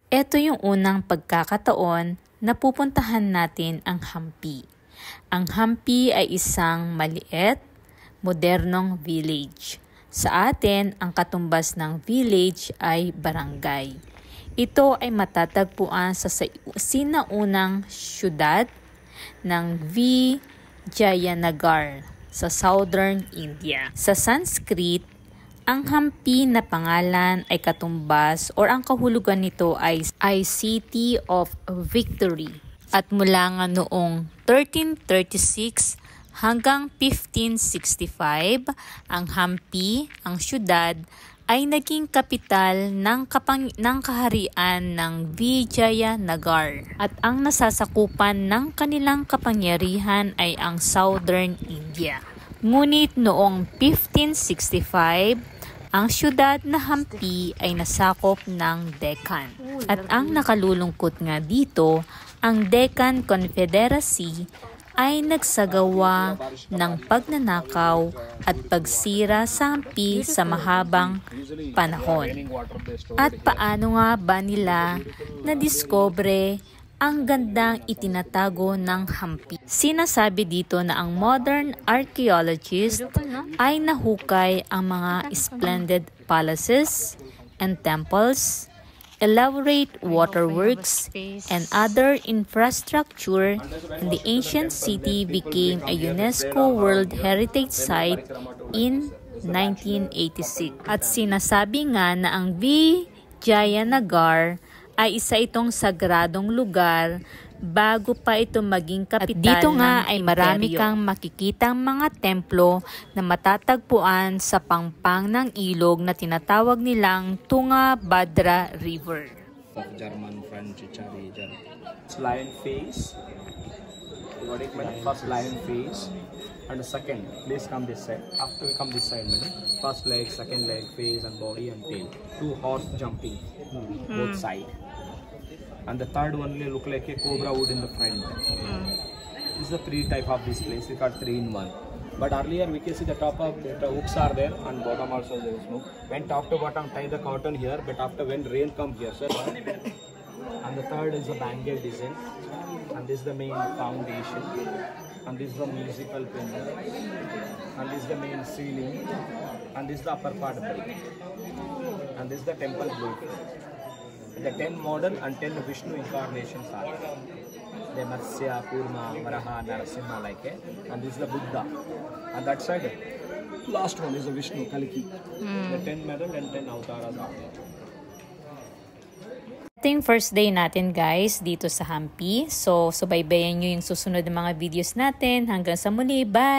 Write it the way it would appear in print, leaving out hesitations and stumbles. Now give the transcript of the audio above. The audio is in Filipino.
Ito yung unang pagkakataon na pupuntahan natin ang Hampi. Ang Hampi ay isang maliit, modernong village. Sa atin, ang katumbas ng village ay barangay. Ito ay matatagpuan sa sinaunang syudad ng Vijayanagar sa southern India. Sa Sanskrit, ang Hampi na pangalan ay katumbas or ang kahulugan nito ay City of Victory. At mula nga noong 1336 hanggang 1565, ang Hampi, ang syudad, ay naging kapital ng kaharian ng Vijayanagar. At ang nasasakupan ng kanilang kapangyarihan ay ang southern India. Ngunit noong 1565, ang syudad na Hampi ay nasakop ng Deccan. At ang nakalulungkot nga dito, ang Deccan Confederacy ay nagsagawa ng pagnanakaw at pagsira sa Hampi sa mahabang panahon. At paano nga ba nila nadiskubre ang gandang itinatago ng Hampi? Sinasabi dito na ang modern archaeologist ay nahukay ang mga splendid palaces and temples, elaborate waterworks, and other infrastructure, and the ancient city became a UNESCO World Heritage Site in 1986. At sinasabi nga na ang Vijayanagar ay isa itong sagradong lugar bago pa ito maging kapital. At dito nga ay marami kang makikitang mga templo na matatagpuan sa pangpang ng ilog na tinatawag nilang Tungabhadra River. German, French, region. It's lion face. You got it, madam? First lion face. And the second, please come this side. After we come this side, madam. First leg, second leg, face and body and tail. Two horse jumping, both side. And the third one will look like a cobra wood in the front. This is the three type of this place. We got 3 in 1. But earlier we can see the top of the hooks are there and bottom also there is no. When top to bottom tie the cotton here, but after when rain come here, sir. And the third is the bangle design. And this is the main foundation. And this is the musical panel. And this is the main ceiling. And this is the upper part brick. And this is the temple roof. The 10 model and 10 Vishnu incarnations are there. The Matsya, Kurma, Varaha, Narasimha like it. And this is the Buddha. And that side, last one is the Vishnu, Kaliki. The 10 model and 10 avatars are there. Ito yung first day natin guys dito sa Hampi. So, subaybayan nyo yung susunod na mga videos natin. Hanggang sa muli, bye!